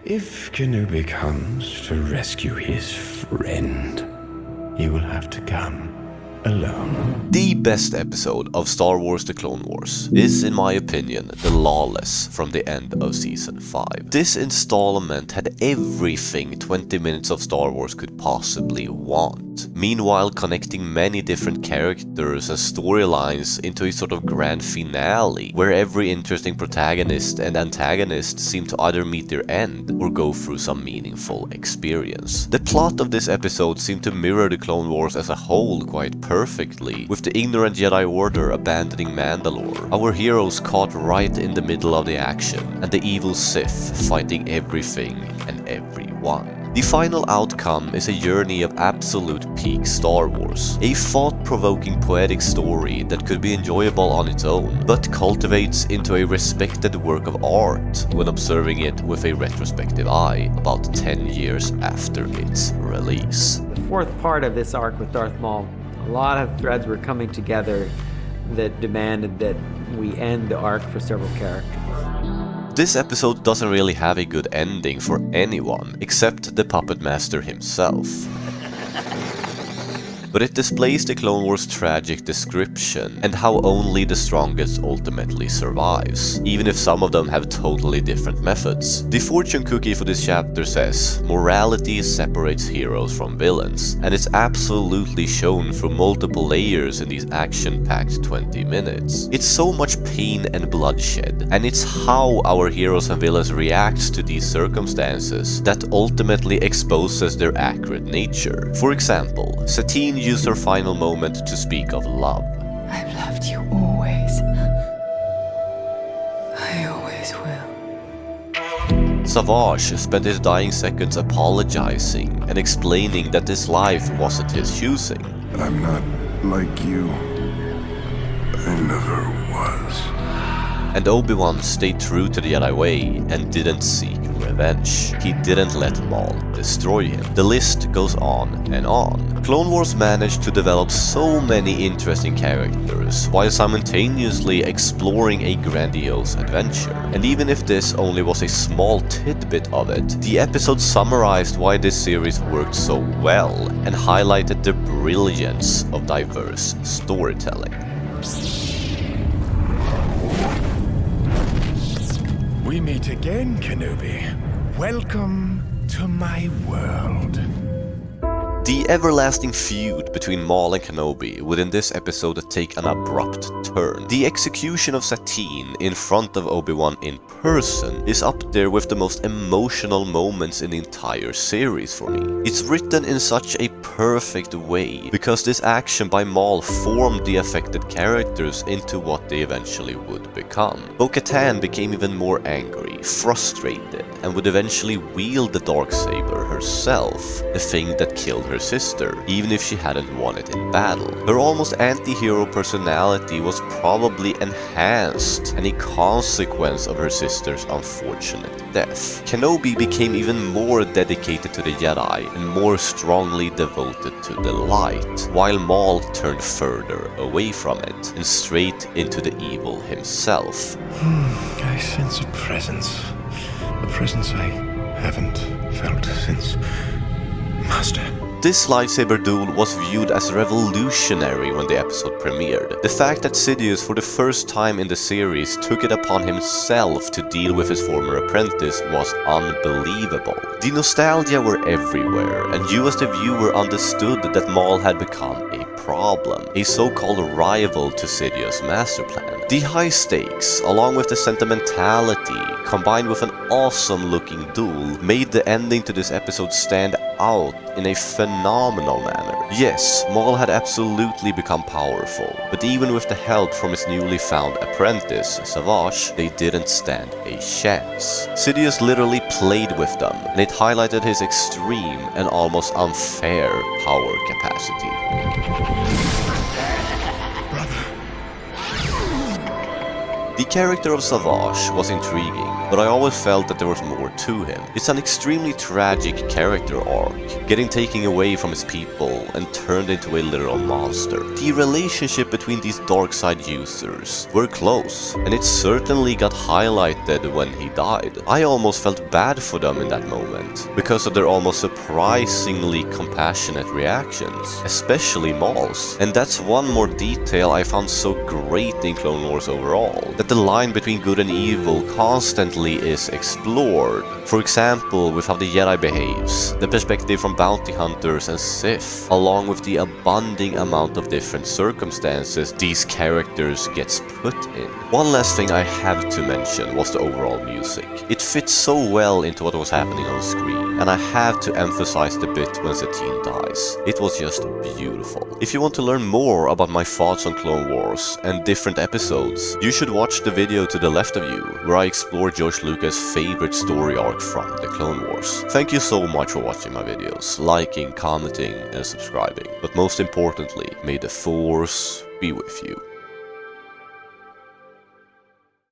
If Kenobi comes to rescue his friend, he will have to come alone. The best episode of Star Wars The Clone Wars is, in my opinion, the Lawless from the end of Season 5. This installment had everything 20 minutes of Star Wars could possibly want. Meanwhile, connecting many different characters and storylines into a sort of grand finale, where every interesting protagonist and antagonist seem to either meet their end or go through some meaningful experience. The plot of this episode seemed to mirror the Clone Wars as a whole quite perfectly, with the ignorant Jedi Order abandoning Mandalore, our heroes caught right in the middle of the action, and the evil Sith fighting everything and everyone. The final outcome is a journey of absolute peak Star Wars, a thought-provoking poetic story that could be enjoyable on its own, but cultivates into a respected work of art when observing it with a retrospective eye about 10 years after its release. The fourth part of this arc with Darth Maul, a lot of threads were coming together that demanded that we end the arc for several characters. This episode doesn't really have a good ending for anyone, except the puppet master himself. But it displays the Clone Wars' tragic description and how only the strongest ultimately survives, even if some of them have totally different methods. The fortune cookie for this chapter says, morality separates heroes from villains, and it's absolutely shown through multiple layers in these action-packed 20 minutes. It's so much pain and bloodshed, and it's how our heroes and villains react to these circumstances that ultimately exposes their accurate nature. For example, Satine used her final moment to speak of love. I've loved you always. I always will. Savage spent his dying seconds apologizing and explaining that this life wasn't his choosing. I'm not like you. I never was. And Obi-Wan stayed true to the Jedi way and didn't seek revenge. He didn't let Maul destroy him. The list goes on and on. Clone Wars managed to develop so many interesting characters while simultaneously exploring a grandiose adventure. And even if this only was a small tidbit of it, the episode summarized why this series worked so well and highlighted the brilliance of diverse storytelling. We meet again, Kenobi. Welcome to my world. The everlasting feud between Maul and Kenobi would in this episode take an abrupt turn. The execution of Satine in front of Obi-Wan in person is up there with the most emotional moments in the entire series for me. It's written in such a perfect way because this action by Maul formed the affected characters into what they eventually would become. Bo-Katan became even more angry, frustrated, and would eventually wield the Darksaber herself, the thing that killed her sister, even if she hadn't won it in battle. Her almost anti-hero personality was probably enhanced and a consequence of her sister's unfortunate death. Kenobi became even more dedicated to the Jedi and more strongly devoted to the light, while Maul turned further away from it and straight into the evil himself. I sense a presence I haven't felt since Master. This lightsaber duel was viewed as revolutionary when the episode premiered. The fact that Sidious for the first time in the series took it upon himself to deal with his former apprentice was unbelievable. The nostalgia were everywhere, and you as the viewer understood that Maul had become a problem, a so-called rival to Sidious' master plan. The high stakes, along with the sentimentality, combined with an awesome looking duel, made the ending to this episode stand out in a phenomenal manner. Yes, Maul had absolutely become powerful, but even with the help from his newly found apprentice, Savage, they didn't stand a chance. Sidious literally played with them, and it highlighted his extreme and almost unfair power capacity. The The character of Savage was intriguing, but I always felt that there was more to him. It's an extremely tragic character arc, getting taken away from his people and turned into a literal monster. The relationship between these dark side users were close, and it certainly got highlighted when he died. I almost felt bad for them in that moment, because of their almost surprisingly compassionate reactions, especially Maul's. And that's one more detail I found so great in Clone Wars overall, that the line between good and evil constantly is explored. For example, with how the Jedi behaves, the perspective from bounty hunters and Sith, along with the abundant amount of different circumstances these characters gets put in. One last thing I have to mention was the overall music. It fits so well into what was happening on screen, and I have to emphasize the bit when Satine dies. It was just beautiful. If you want to learn more about my thoughts on Clone Wars and different episodes, you should watch the video to the left of you, where I explore George Lucas' favorite story arc from the Clone Wars. Thank you so much for watching my videos, liking, commenting, and subscribing. But most importantly, may the Force be with you.